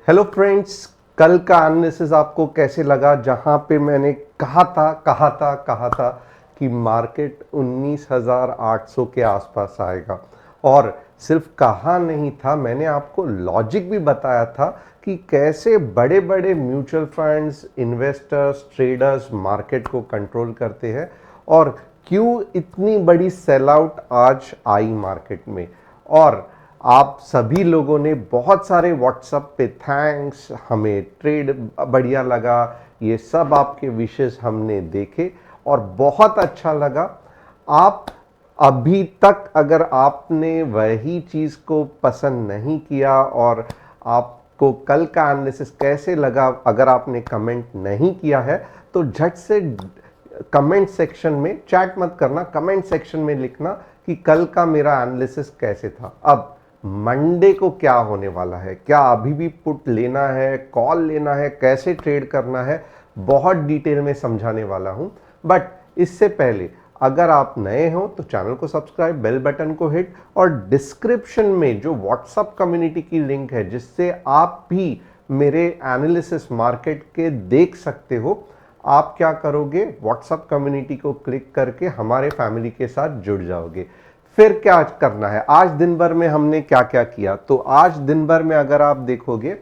Hello friends, कल का analysis आपको कैसे लगा? जहां पे मैंने कहा था कि मार्केट 19,800 के आसपास आएगा, और सिर्फ कहा नहीं था, मैंने आपको लॉजिक भी बताया था कि कैसे बड़े बड़े mutual funds, investors, traders market को कंट्रोल करते हैं और क्यों इतनी बड़ी सेल आउट आज आई मार्केट में। और आप सभी लोगों ने बहुत सारे व्हाट्सएप पे थैंक्स, हमें ट्रेड बढ़िया लगा, ये सब आपके विशेष हमने देखे और बहुत अच्छा लगा। आप अभी तक अगर आपने वही चीज़ को पसंद नहीं किया और आपको कल का एनालिसिस कैसे लगा, अगर आपने कमेंट नहीं किया है तो झट से कमेंट सेक्शन में, चैट मत करना, कमेंट सेक्शन में लिखना कि कल का मेरा एनालिसिस कैसे था। अब मंडे को क्या होने वाला है, क्या अभी भी पुट लेना है, कॉल लेना है, कैसे ट्रेड करना है, बहुत डिटेल में समझाने वाला हूं। बट इससे पहले अगर आप नए हो तो चैनल को सब्सक्राइब, बेल बटन को हिट, और डिस्क्रिप्शन में जो व्हाट्सएप कम्युनिटी की लिंक है जिससे आप भी मेरे एनालिसिस मार्केट के देख सकते हो, आप क्या करोगे, व्हाट्सएप कम्युनिटी को क्लिक करके हमारे फैमिली के साथ जुड़ जाओगे। फिर क्या करना है, आज दिन भर में हमने क्या क्या किया, तो आज दिन भर में अगर आप देखोगे,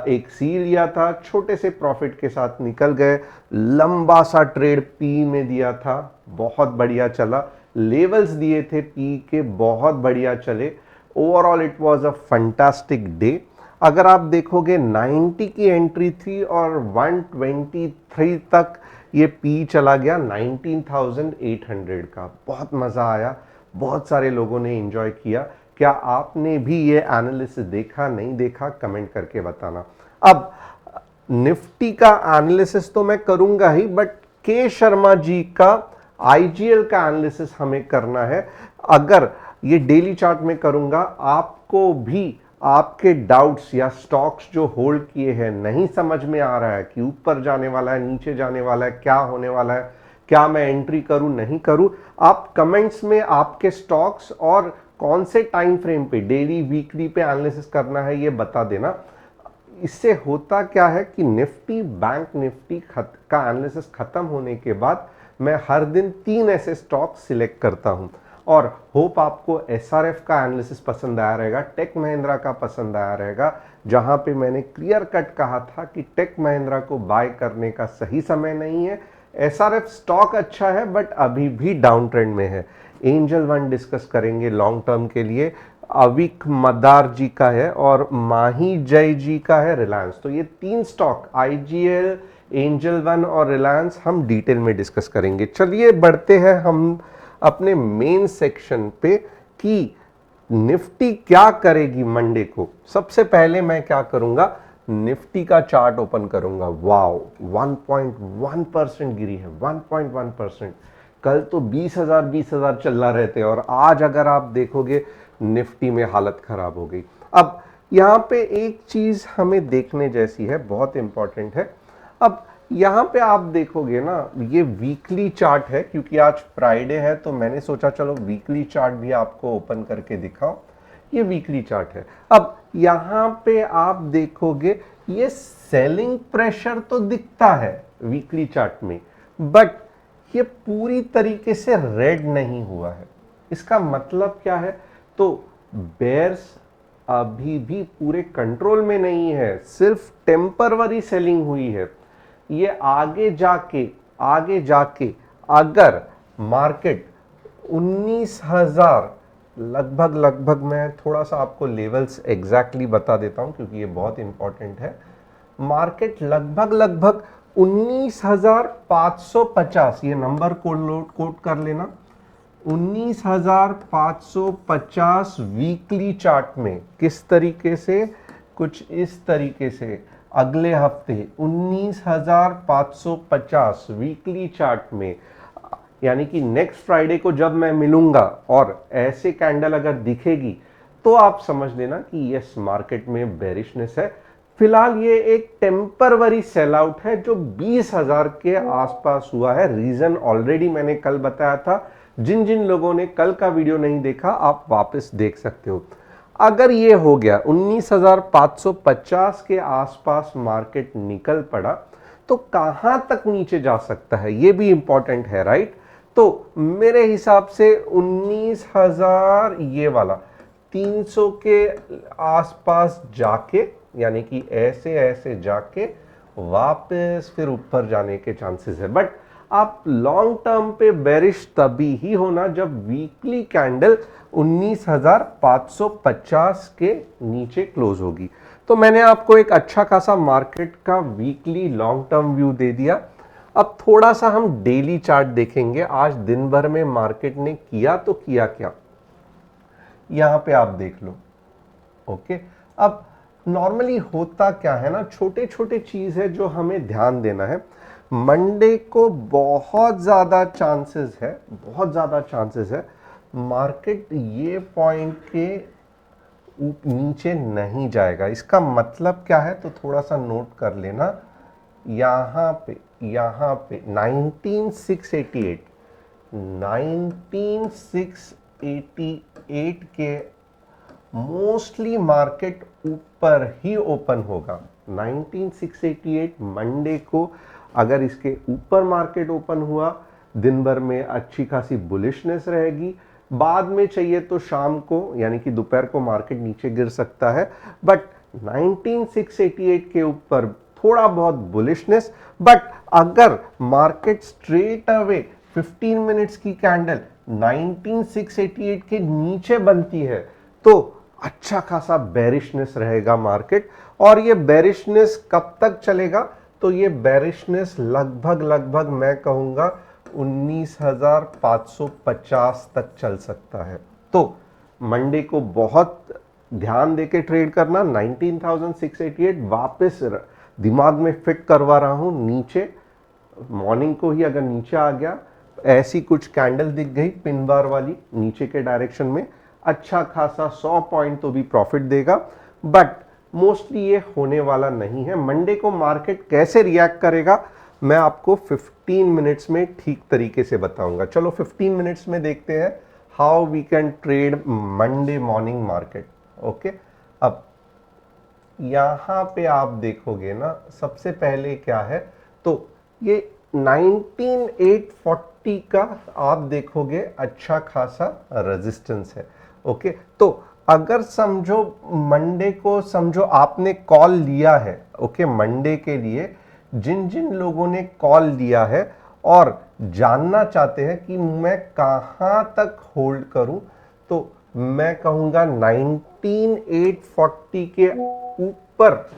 एक सी लिया था, छोटे से प्रॉफिट के साथ निकल गए, लंबा सा ट्रेड पी में दिया था, बहुत बढ़िया चला, लेवल्स दिए थे पी के, बहुत बढ़िया चले। Overall it was a fantastic day. अगर आप देखोगे 90 की एंट्री थी और 123 तक ये पी चला गया 19,800 का। बहुत मज़ा आया, बहुत सारे लोगों ने एंजॉय किया। क्या आपने भी ये एनालिसिस देखा, नहीं देखा, कमेंट करके बताना। अब निफ्टी का एनालिसिस तो मैं करूंगा ही, बट के शर्मा जी का आईजीएल का एनालिसिस हमें करना है। अगर ये डेली चार्ट में करूंगा, आपको भी आपके डाउट्स या स्टॉक्स जो होल्ड किए हैं नहीं समझ में आ रहा है कि ऊपर जाने वाला है, नीचे जाने वाला है, क्या होने वाला है, क्या मैं एंट्री करूं, नहीं करूं, आप कमेंट्स में आपके स्टॉक्स और कौन से टाइम फ्रेम पे, डेली, वीकली पे एनालिसिस करना है ये बता देना। इससे होता क्या है कि निफ्टी, बैंक निफ्टी का एनालिसिस खत्म होने के बाद मैं हर दिन 3 ऐसे स्टॉक सिलेक्ट करता हूं, और होप आपको एसआरएफ का एनालिसिस पसंद आया रहेगा, टेक महिंद्रा का पसंद आया रहेगा, जहां पे मैंने क्लियर कट कहा था कि टेक महिंद्रा को बाय करने का सही समय नहीं है। एसआरएफ स्टॉक अच्छा है बट अभी भी डाउन ट्रेंड में है। एंजल वन डिस्कस करेंगे लॉन्ग टर्म के लिए, अविक मदार जी का है और माही जय जी का है रिलायंस। तो ये 3 स्टॉक, आईजीएल, एंजल वन और रिलायंस, हम डिटेल में डिस्कस करेंगे। चलिए बढ़ते हैं हम अपने मेन सेक्शन पे कि निफ्टी क्या करेगी मंडे को। सबसे पहले मैं क्या करूंगा, निफ्टी का चार्ट ओपन करूंगा। वाओ, 1.1% गिरी है, 1.1%। कल तो 20,000 चल रहा रहते और आज अगर आप देखोगे निफ्टी में हालत खराब हो गई। अब यहां पे एक चीज हमें देखने जैसी है, बहुत इंपॉर्टेंट है। अब यहां पे आप देखोगे ना, ये वीकली चार्ट है, क्योंकि आज फ्राइडे है तो मैंने सोचा चलो वीकली चार्ट भी आपको ओपन करके दिखाओ। ये वीकली चार्ट है। अब यहां पे आप देखोगे ये सेलिंग प्रेशर तो दिखता है वीकली चार्ट में, बट ये पूरी तरीके से रेड नहीं हुआ है। इसका मतलब क्या है, तो बेयर्स अभी भी पूरे कंट्रोल में नहीं है, सिर्फ टेम्परवरी सेलिंग हुई है। ये आगे जाके अगर मार्केट 19,000 लगभग, मैं थोड़ा सा आपको लेवल्स एग्जैक्टली बता देता हूं क्योंकि ये बहुत इंपॉर्टेंट है। मार्केट लगभग 19,550, ये नंबर कोट कर लेना, 19,550 वीकली चार्ट में। किस तरीके से, कुछ इस तरीके से, अगले हफ्ते 19,550 वीकली चार्ट में, यानी कि नेक्स्ट फ्राइडे को जब मैं मिलूंगा और ऐसे कैंडल अगर दिखेगी तो आप समझ लेना कि यस, मार्केट में बेरिशनेस है। फिलहाल ये एक टेम्परवरी सेल आउट है जो 20,000 के आसपास हुआ है। रीजन ऑलरेडी मैंने कल बताया था, जिन जिन लोगों ने कल का वीडियो नहीं देखा आप वापस देख सकते हो। अगर ये हो गया 19,550 के आसपास मार्केट निकल पड़ा तो कहां तक नीचे जा सकता है, ये भी इंपॉर्टेंट है, राइट। तो मेरे हिसाब से 19,000 ये वाला 300 के आसपास जाके, यानी कि ऐसे ऐसे जाके वापस फिर ऊपर जाने के चांसेस है। बट आप लॉन्ग टर्म पे बेरिश तभी ही होना जब वीकली कैंडल 19,550 के नीचे क्लोज होगी। तो मैंने आपको एक अच्छा खासा मार्केट का वीकली लॉन्ग टर्म व्यू दे दिया। अब थोड़ा सा हम डेली चार्ट देखेंगे। आज दिन भर में मार्केट ने किया तो किया क्या, यहां पे आप देख लो। ओके, अब नॉर्मली होता क्या है ना, छोटे छोटे चीज है जो हमें ध्यान देना है। मंडे को बहुत ज्यादा चांसेस है, बहुत ज्यादा चांसेस है मार्केट ये पॉइंट के नीचे नहीं जाएगा। इसका मतलब क्या है, तो थोड़ा सा नोट कर लेना। यहाँ पे 19,688 के मोस्टली मार्केट ऊपर ही ओपन होगा। 19,688 मंडे को अगर इसके ऊपर मार्केट ओपन हुआ, दिन भर में अच्छी खासी बुलिशनेस रहेगी। बाद में चाहिए तो शाम को यानी कि दोपहर को मार्केट नीचे गिर सकता है, बट 19,688 के ऊपर थोड़ा बहुत बुलिशनेस। बट अगर मार्केट स्ट्रेट अवे 15 मिनट्स की कैंडल 19,688 के नीचे बनती है तो अच्छा खासा बेरिशनेस रहेगा मार्केट। और ये बेरिशनेस कब तक चलेगा, तो ये बेरिशनेस लगभग मैं कहूंगा 19,550 तक चल सकता है। तो मंडे को बहुत ध्यान देके ट्रेड करना। 19,688 वापस दिमाग में फिट करवा रहा हूं। नीचे मॉर्निंग को ही अगर नीचे आ गया, ऐसी कुछ कैंडल दिख गई पिन बार वाली नीचे के डायरेक्शन में, अच्छा खासा 100 पॉइंट तो भी प्रॉफिट देगा। बट मोस्टली ये होने वाला नहीं है। मंडे को मार्केट कैसे रिएक्ट करेगा मैं आपको 15 मिनट्स में ठीक तरीके से बताऊंगा। चलो 15 मिनट्स में देखते हैं how we can trade Monday morning market. Okay, अब यहां पे आप देखोगे ना, सबसे पहले क्या है, तो ये 19,840 का आप देखोगे अच्छा खासा रेजिस्टेंस है। ओके, तो अगर समझो मंडे को, समझो आपने कॉल लिया है, ओके, मंडे के लिए जिन जिन लोगों ने कॉल लिया है और जानना चाहते हैं कि मैं कहां तक होल्ड करूं, तो मैं कहूंगा 19,840 के ऊपर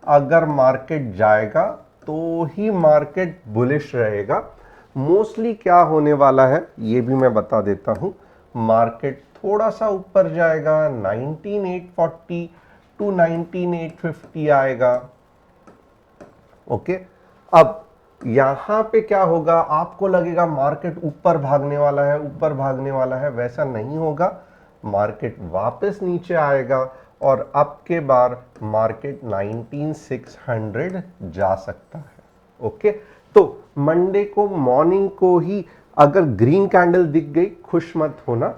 अगर मार्केट जाएगा तो ही मार्केट बुलिश रहेगा। मोस्टली क्या होने वाला है ये भी मैं बता देता हूं। मार्केट थोड़ा सा ऊपर जाएगा, 19,840 टू 19,850 आएगा। ओके, अब यहां पे क्या होगा, आपको लगेगा मार्केट ऊपर भागने वाला है, ऊपर भागने वाला है, वैसा नहीं होगा। मार्केट वापस नीचे आएगा और अब के बार मार्केट 19,600 जा सकता है। ओके, तो मंडे को मॉर्निंग को ही अगर ग्रीन कैंडल दिख गई, खुश मत होना।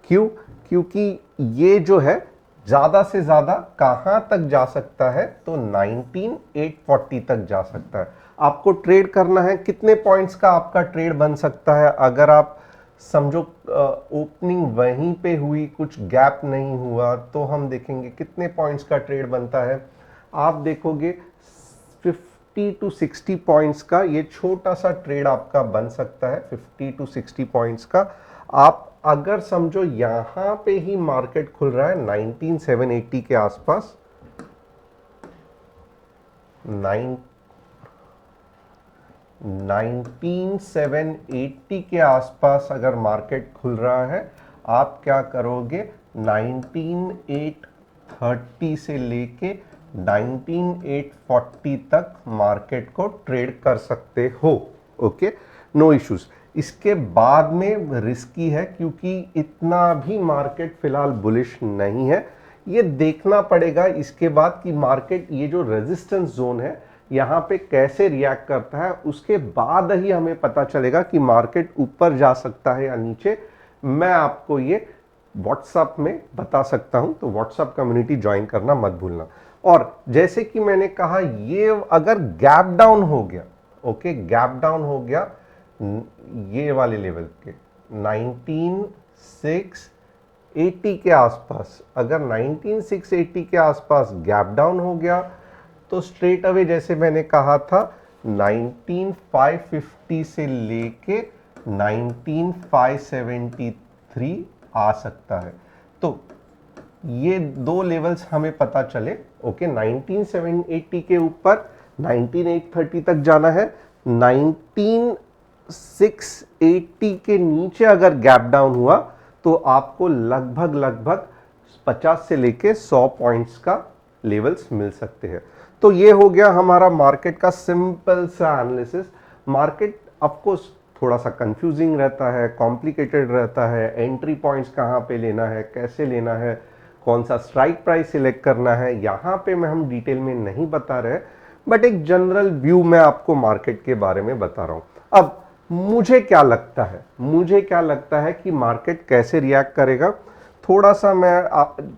क्यों? क्योंकि ये जो है ज्यादा से ज्यादा कहां तक जा सकता है, तो 19,840 तक जा सकता है। आपको ट्रेड करना है, कितने पॉइंट्स का आपका ट्रेड बन सकता है, अगर आप समझो ओपनिंग वहीं पे हुई, कुछ गैप नहीं हुआ, तो हम देखेंगे कितने पॉइंट्स का ट्रेड बनता है। आप देखोगे 50 टू 60 पॉइंट्स का ये छोटा सा ट्रेड आपका बन सकता है। 50 टू 60 पॉइंट्स का आप अगर समझो यहां पे ही मार्केट खुल रहा है 19,780 के आसपास, 19,780 के आसपास अगर मार्केट खुल रहा है, आप क्या करोगे, 19,830 से लेके 19,840 तक मार्केट को ट्रेड कर सकते हो। Okay, no issues. इसके बाद में रिस्की है क्योंकि इतना भी मार्केट फिलहाल बुलिश नहीं है। ये देखना पड़ेगा इसके बाद कि मार्केट ये जो रेजिस्टेंस जोन है यहाँ पे कैसे रिएक्ट करता है, उसके बाद ही हमें पता चलेगा कि मार्केट ऊपर जा सकता है या नीचे। मैं आपको ये व्हाट्सएप में बता सकता हूं, तो व्हाट्सएप कम्युनिटी ज्वाइन करना मत भूलना। और जैसे कि मैंने कहा, ये अगर गैप डाउन हो गया, ओके, गैप डाउन हो गया ये वाले लेवल के 19680 के आसपास, अगर 19680 के आसपास गैप डाउन हो गया तो स्ट्रेट अवे जैसे मैंने कहा था 19550 से लेके 19573 आ सकता है। तो ये दो लेवल्स हमें पता चले, ओके, 19780 के ऊपर 19830 तक जाना है, 19680 के नीचे अगर गैप डाउन हुआ तो आपको लगभग 50 से लेके 100 पॉइंट्स का लेवल्स मिल सकते हैं। तो ये हो गया हमारा मार्केट का सिंपल सा एनालिसिस। मार्केट ऑफकोर्स थोड़ा सा कंफ्यूजिंग रहता है, कॉम्प्लिकेटेड रहता है, एंट्री पॉइंट्स कहाँ पे लेना है, कैसे लेना है, कौन सा स्ट्राइक प्राइस सिलेक्ट करना है, यहाँ पे मैं हम डिटेल में नहीं बता रहे, बट एक जनरल व्यू मैं आपको मार्केट के बारे में बता रहा हूँ। अब मुझे क्या लगता है कि मार्केट कैसे रिएक्ट करेगा, थोड़ा सा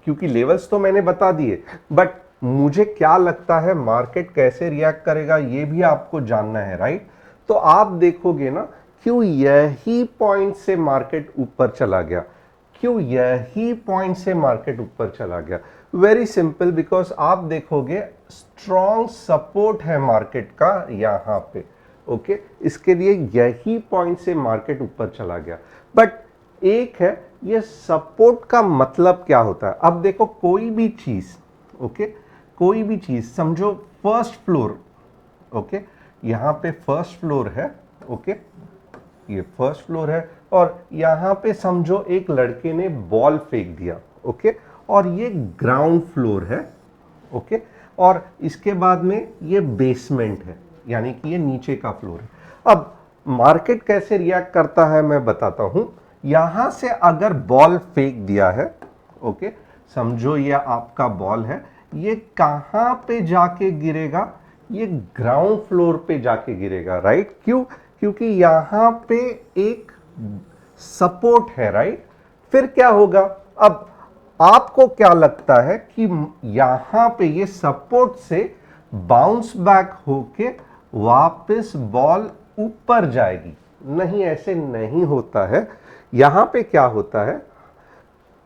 क्योंकि लेवल्स तो मैंने बता दिए, बट मुझे क्या लगता है मार्केट कैसे रिएक्ट करेगा ये भी आपको जानना है, राइट? तो आप देखोगे ना, क्यों यही पॉइंट से मार्केट ऊपर चला गया, वेरी सिंपल, बिकॉज आप देखोगे स्ट्रॉन्ग सपोर्ट है मार्केट का यहां पे, ओके, इसके लिए यही पॉइंट से मार्केट ऊपर चला गया। बट एक है, ये सपोर्ट का मतलब क्या होता है? अब देखो, कोई भी चीज समझो फर्स्ट फ्लोर, ओके, यहां पे फर्स्ट फ्लोर है, ओके, ये फर्स्ट फ्लोर है, और यहां पे समझो एक लड़के ने बॉल फेंक दिया, ओके, और ये ग्राउंड फ्लोर है, ओके, और इसके बाद में ये बेसमेंट है, यानी कि ये नीचे का फ्लोर है। अब मार्केट कैसे रिएक्ट करता है मैं बताता हूं। यहां से अगर बॉल फेंक दिया है, ओके, समझो ये आपका बॉल है, ये कहां पे जाके गिरेगा? ये ग्राउंड फ्लोर पे जाके गिरेगा, राइट? क्यों? क्योंकि यहां पे एक सपोर्ट है, राइट? फिर क्या होगा? अब आपको क्या लगता है कि यहां पे ये सपोर्ट से बाउंस बैक होके वापस बॉल ऊपर जाएगी? नहीं, ऐसे नहीं होता है। यहां पे क्या होता है,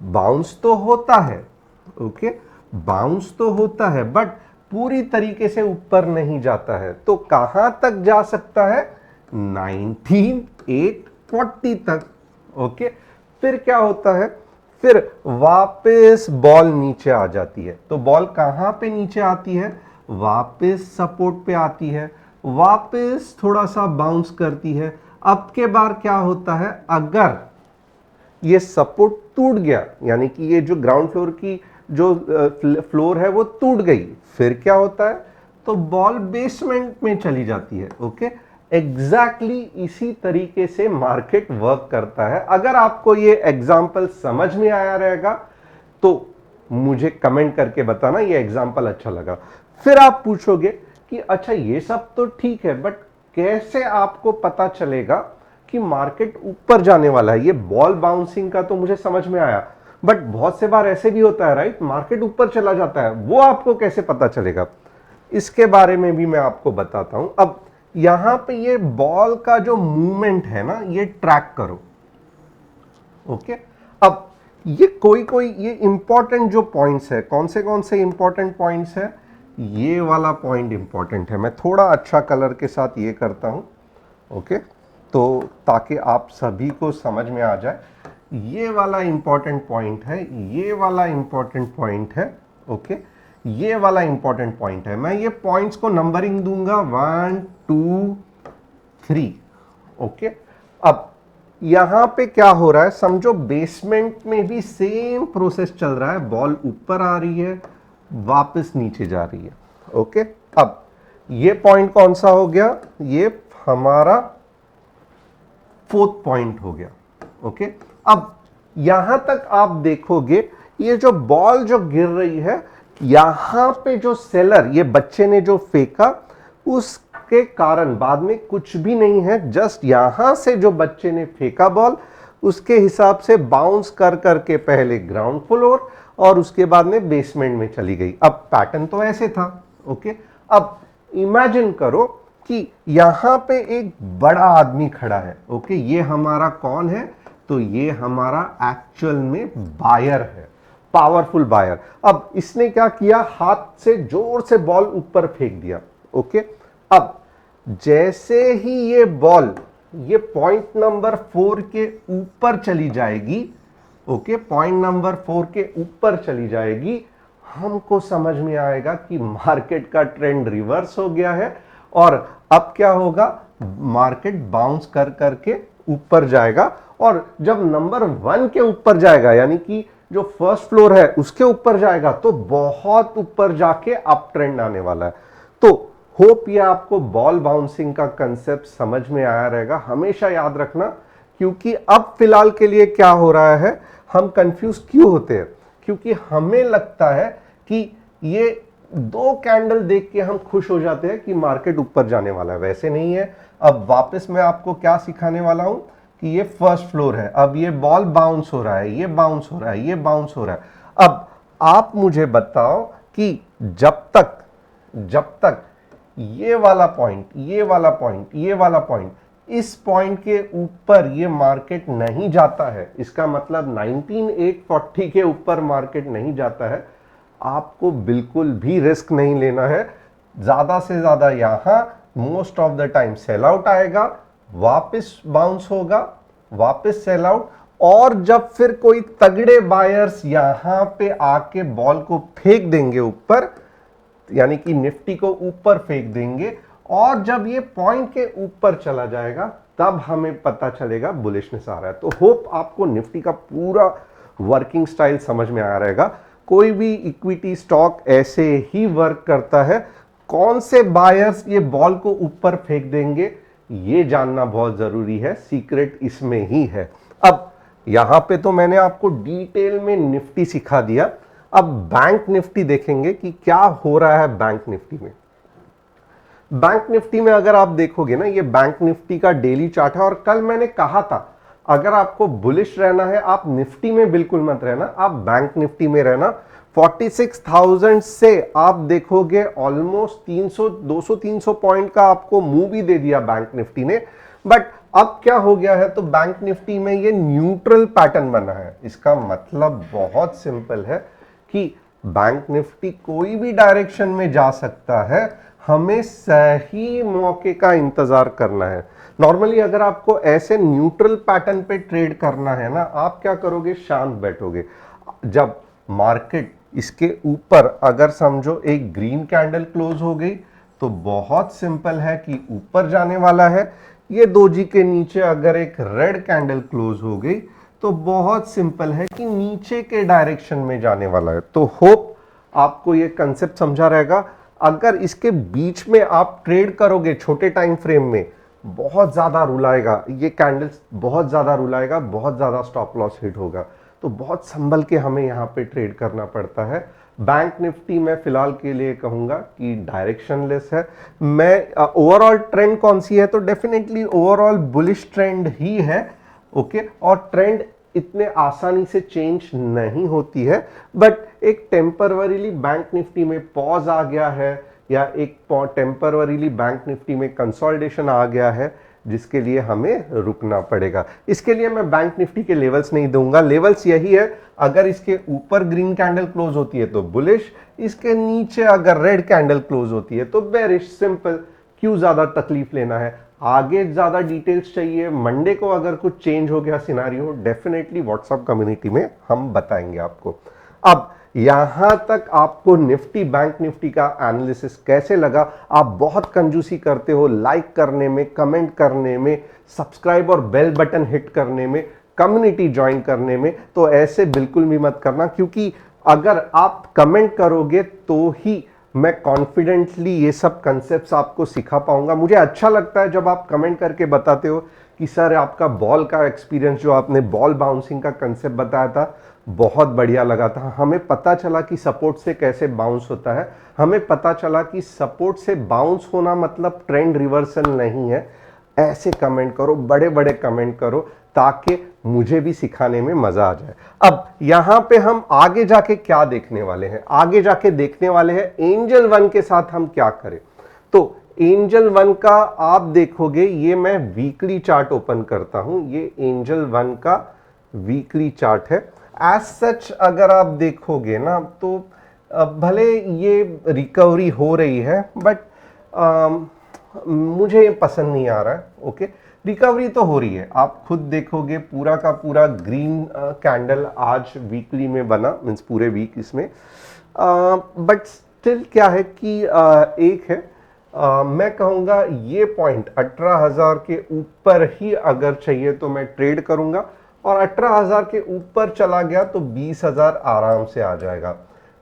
बाउंस तो होता है, ओके, बाउंस तो होता है, बट पूरी तरीके से ऊपर नहीं जाता है। तो कहां तक जा सकता है? 19840 तक, ओके। फिर क्या होता है? फिर वापस बॉल नीचे आ जाती है। तो बॉल कहां पे नीचे आती है? वापस सपोर्ट पे आती है, वापस थोड़ा सा बाउंस करती है। अब के बार क्या होता है, अगर ये सपोर्ट टूट गया, यानी कि ये जो ग्राउंड फ्लोर की जो फ्लोर है वो टूट गई, फिर क्या होता है? तो बॉल बेसमेंट में चली जाती है, ओके। एग्जैक्टली इसी तरीके से मार्केट वर्क करता है। अगर आपको ये एग्जाम्पल समझ में आया रहेगा तो मुझे कमेंट करके बताना ये एग्जाम्पल अच्छा लगा। फिर आप पूछोगे कि अच्छा ये सब तो ठीक है, बट कैसे आपको पता चलेगा कि मार्केट ऊपर जाने वाला है? ये बॉल बाउंसिंग का तो मुझे समझ में आया, बट बहुत से बार ऐसे भी होता है, राइट, मार्केट ऊपर चला जाता है, वो आपको कैसे पता चलेगा? इसके बारे में भी मैं आपको बताता हूं। अब यहां पे ये बॉल का जो मूवमेंट है ना, ये ट्रैक करो, ओके। अब ये कोई ये इंपॉर्टेंट जो पॉइंट्स है, कौन से इंपॉर्टेंट पॉइंट्स है? ये वाला पॉइंट इंपॉर्टेंट है। मैं थोड़ा अच्छा कलर के साथ ये करता हूं, ओके, तो ताकि आप सभी को समझ में आ जाए। ये वाला इंपॉर्टेंट पॉइंट है, ये वाला इंपॉर्टेंट पॉइंट है, ओके, ये वाला इंपॉर्टेंट पॉइंट है। मैं ये पॉइंट्स को नंबरिंग दूंगा 1 2 3, ओके। अब यहां पे क्या हो रहा है, समझो बेसमेंट में भी सेम प्रोसेस चल रहा है, बॉल ऊपर आ रही है, वापस नीचे जा रही है, ओके। अब ये पॉइंट कौन सा हो गया? ये हमारा 4th पॉइंट हो गया, ओके। अब यहां तक आप देखोगे, ये जो बॉल जो गिर रही है, यहां पे जो सेलर, ये बच्चे ने जो फेंका, उसके कारण बाद में कुछ भी नहीं है, जस्ट यहां से जो बच्चे ने फेंका बॉल, उसके हिसाब से बाउंस कर करके पहले ग्राउंड फ्लोर और उसके बाद में बेसमेंट में चली गई। अब पैटर्न तो ऐसे था। ओके, अब इमेजिन करो कि यहां पे एक बड़ा आदमी खड़ा है। ओके, ये हमारा कौन है? तो ये हमारा एक्चुअल में बायर है, पावरफुल बायर। अब इसने क्या किया, हाथ से जोर से बॉल ऊपर फेंक दिया। ओके, अब जैसे ही ये बॉल ये पॉइंट नंबर 4 के ऊपर चली जाएगी, ओके, पॉइंट नंबर 4 के ऊपर चली जाएगी, हमको समझ में आएगा कि मार्केट का ट्रेंड रिवर्स हो गया है और अब क्या होगा, मार्केट बाउंस कर करके ऊपर जाएगा। और जब नंबर 1 के ऊपर जाएगा, यानी कि जो फर्स्ट फ्लोर है उसके ऊपर जाएगा, तो बहुत ऊपर जाके अप ट्रेंड आने वाला है। तो होप ये आपको बॉल बाउंसिंग का कंसेप्ट समझ में आया रहेगा। हमेशा याद रखना, क्योंकि अब फिलहाल के लिए क्या हो रहा है, हम कंफ्यूज क्यों होते हैं, क्योंकि हमें लगता है कि ये 2 कैंडल देख के हम खुश हो जाते हैं कि मार्केट ऊपर जाने वाला है। वैसे नहीं है। अब वापस मैं आपको क्या सिखाने वाला हूं कि ये फर्स्ट फ्लोर है, अब ये बॉल बाउंस हो रहा है, ये बाउंस हो रहा है, ये बाउंस हो रहा है। अब आप मुझे बताओ कि जब तक ये वाला पॉइंट, ये वाला पॉइंट, ये वाला पॉइंट, इस पॉइंट के ऊपर ये मार्केट नहीं जाता है, इसका मतलब 19840 के ऊपर मार्केट नहीं जाता है, आपको बिल्कुल भी रिस्क नहीं लेना है। ज्यादा से ज्यादा यहां most of the time sell out आएगा, वापस बाउंस होगा, वापस सेल आउट, और जब फिर कोई तगड़े बायर्स यहां पे आके बॉल को फेंक देंगे ऊपर, यानी कि निफ्टी को ऊपर फेंक देंगे, और जब ये पॉइंट के ऊपर चला जाएगा तब हमें पता चलेगा बुलिशनेस आ रहा है। तो होप आपको निफ्टी का पूरा वर्किंग स्टाइल समझ में आ रहेगा। कोई भी इक्विटी स्टॉक ऐसे ही वर्क करता है। कौन से बायर्स ये बॉल को ऊपर फेंक देंगे, ये जानना बहुत जरूरी है, सीक्रेट इसमें ही है। अब यहां पे तो मैंने आपको डिटेल में निफ्टी सिखा दिया। अब बैंक निफ्टी देखेंगे कि क्या हो रहा है बैंक निफ्टी में। बैंक निफ्टी में अगर आप देखोगे ना, ये बैंक निफ्टी का डेली चार्ट है, और कल मैंने कहा था अगर आपको बुलिश रहना है आप निफ्टी में बिल्कुल मत रहना, आप बैंक निफ्टी में रहना। 46,000 से आप देखोगे ऑलमोस्ट 200-300 पॉइंट का आपको मूव भी दे दिया बैंक निफ्टी ने। बट अब क्या हो गया है, तो बैंक निफ्टी में ये न्यूट्रल पैटर्न बना है। इसका मतलब बहुत सिंपल है कि बैंक निफ्टी कोई भी डायरेक्शन में जा सकता है, हमें सही मौके का इंतजार करना है। नॉर्मली अगर आपको ऐसे न्यूट्रल पैटर्न पे ट्रेड करना है ना, आप क्या करोगे, शांत बैठोगे। जब मार्केट इसके ऊपर अगर समझो एक ग्रीन कैंडल क्लोज हो गई, तो बहुत सिंपल है कि ऊपर जाने वाला है। ये दोजी के नीचे अगर एक रेड कैंडल क्लोज हो गई, तो बहुत सिंपल है कि नीचे के डायरेक्शन में जाने वाला है। तो होप आपको ये कंसेप्ट समझा रहेगा। अगर इसके बीच में आप ट्रेड करोगे छोटे टाइम फ्रेम में, बहुत ज्यादा रुलाएगा, ये कैंडल्स बहुत ज्यादा रुलाएगा, बहुत ज्यादा स्टॉप लॉस हिट होगा। तो बहुत संभल के हमें यहाँ पे ट्रेड करना पड़ता है। बैंक निफ्टी में फिलहाल के लिए कहूंगा कि डायरेक्शनलेस है। मैं ओवरऑल ट्रेंड कौन सी है, तो डेफिनेटली ओवरऑल बुलिश ट्रेंड ही है। ओके, और ट्रेंड इतने आसानी से चेंज नहीं होती है, बट एक टेम्परवरीली बैंक निफ्टी में पॉज आ गया है, या एक टेम्परवरीली बैंक निफ्टी में कंसोलिडेशन आ गया है, जिसके लिए हमें रुकना पड़ेगा। इसके लिए मैं बैंक निफ्टी के लेवल्स नहीं दूंगा। लेवल्स यही है, अगर इसके ऊपर ग्रीन कैंडल क्लोज होती है तो बुलिश, इसके नीचे अगर रेड कैंडल क्लोज होती है तो बेरिश। सिंपल, क्यों ज्यादा तकलीफ लेना है। आगे ज्यादा डिटेल्स चाहिए, मंडे को अगर कुछ चेंज हो गया सिनारियो, डेफिनेटली व्हाट्सएप कम्युनिटी में हम बताएंगे आपको। अब यहां तक आपको निफ्टी बैंक निफ्टी का एनालिसिस कैसे लगा? आप बहुत कंजूसी करते हो लाइक करने में, कमेंट करने में, सब्सक्राइब और बेल बटन हिट करने में, कम्युनिटी ज्वाइन करने में, तो ऐसे बिल्कुल भी मत करना, क्योंकि अगर आप कमेंट करोगे तो ही मैं कॉन्फिडेंटली ये सब कंसेप्ट्स आपको सिखा पाऊंगा। मुझे अच्छा लगता है जब आप कमेंट करके बताते हो कि सर आपका बॉल का एक्सपीरियंस, जो आपने बॉल बाउंसिंग का कंसेप्ट बताया था, बहुत बढ़िया लगा था। हमें पता चला कि सपोर्ट से कैसे बाउंस होता है, हमें पता चला कि सपोर्ट से बाउंस होना मतलब ट्रेंड रिवर्सल नहीं है। ऐसे कमेंट करो, बड़े बड़े कमेंट करो, ताकि मुझे भी सिखाने में मजा आ जाए। अब यहां पे हम आगे जाके क्या देखने वाले हैं, आगे जाके देखने वाले हैं एंजल वन के साथ हम क्या करें। तो एंजल वन का आप देखोगे, ये मैं वीकली चार्ट ओपन करता हूं, ये एंजल वन का वीकली चार्ट है। एज सच अगर आप देखोगे ना तो भले ये रिकवरी हो रही है बट मुझे पसंद नहीं आ रहा है। ओके, रिकवरी तो हो रही है, आप खुद देखोगे पूरा का पूरा ग्रीन कैंडल आज वीकली में बना, मीन्स पूरे वीक इसमें। बट स्टिल क्या है कि एक है, मैं कहूँगा ये पॉइंट 18,000 के ऊपर ही अगर चाहिए तो मैं ट्रेड करूँगा, और 18,000 के ऊपर चला गया तो 20,000 आराम से आ जाएगा।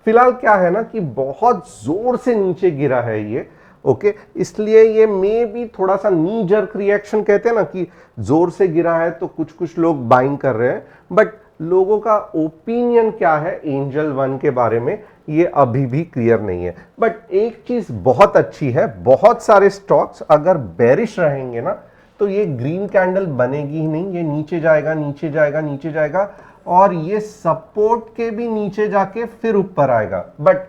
फिलहाल क्या है ना कि बहुत जोर से नीचे गिरा है ये, ओके, इसलिए ये मे भी थोड़ा सा नी जर्क रिएक्शन कहते हैं ना कि जोर से गिरा है तो कुछ कुछ लोग बाइंग कर रहे हैं, बट लोगों का ओपिनियन क्या है एंजल वन के बारे में ये अभी भी क्लियर नहीं है। बट एक चीज बहुत अच्छी है, बहुत सारे स्टॉक्स अगर बेरिश रहेंगे ना तो ये ग्रीन कैंडल बनेगी ही नहीं, ये नीचे जाएगा नीचे जाएगा नीचे जाएगा, और ये सपोर्ट के भी नीचे जाके फिर ऊपर आएगा। बट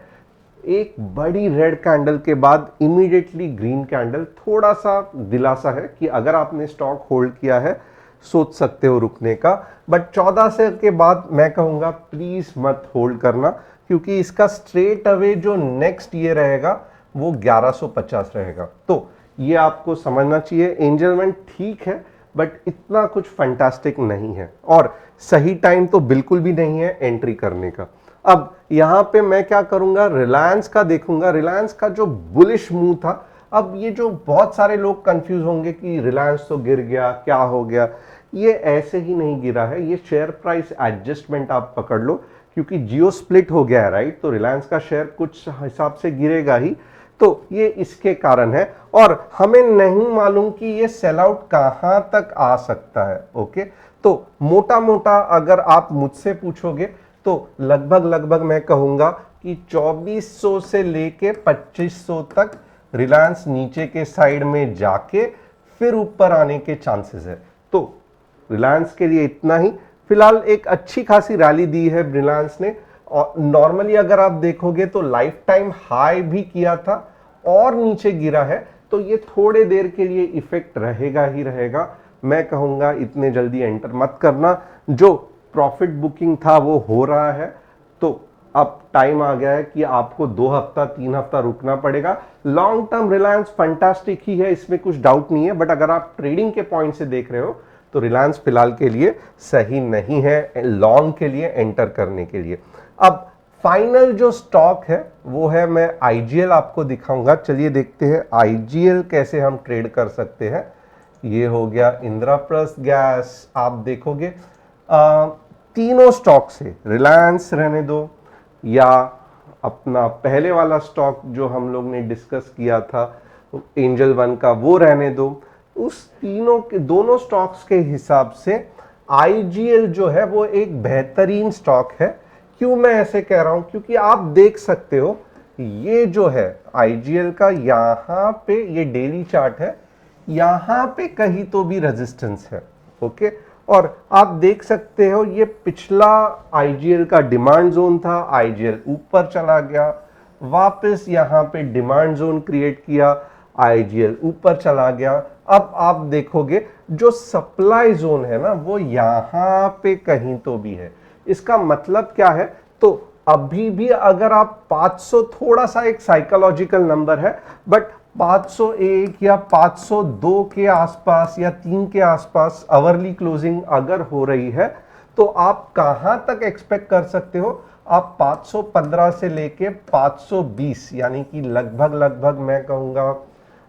एक बड़ी रेड कैंडल के बाद इमीडिएटली ग्रीन कैंडल, थोड़ा सा दिलासा है कि अगर आपने स्टॉक होल्ड किया है सोच सकते हो रुकने का, बट 14 से के बाद मैं कहूँगा प्लीज मत होल्ड करना, क्योंकि इसका स्ट्रेट अवे जो नेक्स्ट ईयर रहेगा वो 1150 रहेगा। तो ये आपको समझना चाहिए, एंजल वन ठीक है बट इतना कुछ फैंटास्टिक नहीं है, और सही टाइम तो बिल्कुल भी नहीं है एंट्री करने का। अब यहां पे मैं क्या करूंगा, रिलायंस का देखूंगा, रिलायंस का जो बुलिश मूव था। अब ये जो बहुत सारे लोग कंफ्यूज होंगे कि रिलायंस तो गिर गया, क्या हो गया, ये ऐसे ही नहीं गिरा है, ये शेयर प्राइस एडजस्टमेंट आप पकड़ लो, क्योंकि जियो स्प्लिट हो गया है राइट, तो रिलायंस का शेयर कुछ हिसाब से गिरेगा ही, तो ये इसके कारण है। और हमें नहीं मालूम कि ये सेल आउट कहां तक आ सकता है। ओके, तो मोटा मोटा अगर आप मुझसे पूछोगे तो लगभग मैं कहूंगा कि 2400 से लेके 2500 तक रिलायंस नीचे के साइड में जाके फिर ऊपर आने के चांसेस है। तो रिलायंस के लिए इतना ही। फिलहाल एक अच्छी खासी रैली दी है रिलायंस ने, और नॉर्मली अगर आप देखोगे तो लाइफ टाइम हाई भी किया था और नीचे गिरा है, तो ये थोड़े देर के लिए इफेक्ट रहेगा ही रहेगा। मैं कहूंगा इतने जल्दी एंटर मत करना, जो प्रॉफिट बुकिंग था वो हो रहा है, तो अब टाइम आ गया है कि आपको 2 हफ्ता 3 हफ्ता रुकना पड़ेगा। लॉन्ग टर्म रिलायंस फंटास्टिक ही है, इसमें कुछ डाउट नहीं है, बट अगर आप ट्रेडिंग के पॉइंट से देख रहे हो तो रिलायंस फिलहाल के लिए सही नहीं है लॉन्ग के लिए एंटर करने के लिए। अब फाइनल जो स्टॉक है वो है, मैं आईजीएल आपको दिखाऊंगा। चलिए देखते हैं आईजीएल कैसे हम ट्रेड कर सकते हैं। ये हो गया इंद्रप्रस्थ गैस। आप देखोगे तीनों स्टॉक से, रिलायंस रहने दो या अपना पहले वाला स्टॉक जो हम लोग ने डिस्कस किया था एंजल वन का वो रहने दो, उस तीनों के दोनों स्टॉक्स के हिसाब से आईजीएल जो है वो एक बेहतरीन स्टॉक है। क्यों मैं ऐसे कह रहा हूं, क्योंकि आप देख सकते हो ये जो है आईजीएल का, यहां पे ये डेली चार्ट है, यहां पे कहीं तो भी रेजिस्टेंस है। ओके, और आप देख सकते हो ये पिछला आईजीएल का डिमांड जोन था, आईजीएल ऊपर चला गया, वापस यहां पे डिमांड जोन क्रिएट किया, आईजीएल ऊपर चला गया। अब आप देखोगे जो सप्लाई जोन है ना वो यहां पे कहीं तो भी है। इसका मतलब क्या है, तो अभी भी अगर आप 500, थोड़ा सा एक साइकोलॉजिकल नंबर है, बट 501 या 502 के आसपास या 3 के आसपास आवरली क्लोजिंग अगर हो रही है तो आप कहां तक एक्सपेक्ट कर सकते हो, आप 515 से लेके 520, यानी कि लगभग मैं कहूंगा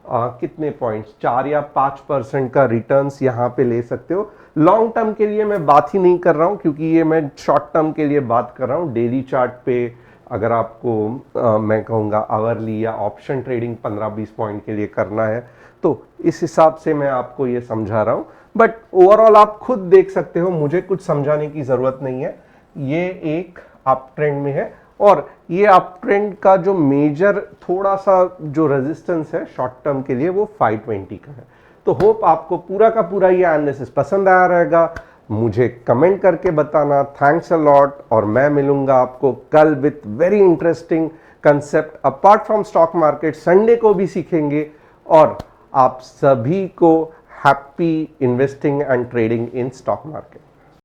कितने पॉइंट्स, 4 या 5% का रिटर्न्स यहां पे ले सकते हो। लॉन्ग टर्म के लिए मैं बात ही नहीं कर रहा हूं, क्योंकि ये मैं शॉर्ट टर्म के लिए बात कर रहा हूं। डेली चार्ट पे अगर आपको मैं कहूँगा आवरली या ऑप्शन ट्रेडिंग 15-20 पॉइंट के लिए करना है तो इस हिसाब से मैं आपको ये समझा रहा हूँ, बट ओवरऑल आप खुद देख सकते हो, मुझे कुछ समझाने की ज़रूरत नहीं है। ये एक अप ट्रेंड में है, और ये अप ट्रेंड का जो मेजर थोड़ा सा जो रेजिस्टेंस है शॉर्ट टर्म के लिए वो 520 का है। तो होप आपको पूरा का पूरा ये एनालिसिस पसंद आया रहेगा। मुझे कमेंट करके बताना। थैंक्स अ लॉट, और मैं मिलूंगा आपको कल with very interesting concept apart from stock market. Sunday को भी सीखेंगे, और आप सभी को happy investing and trading in stock market.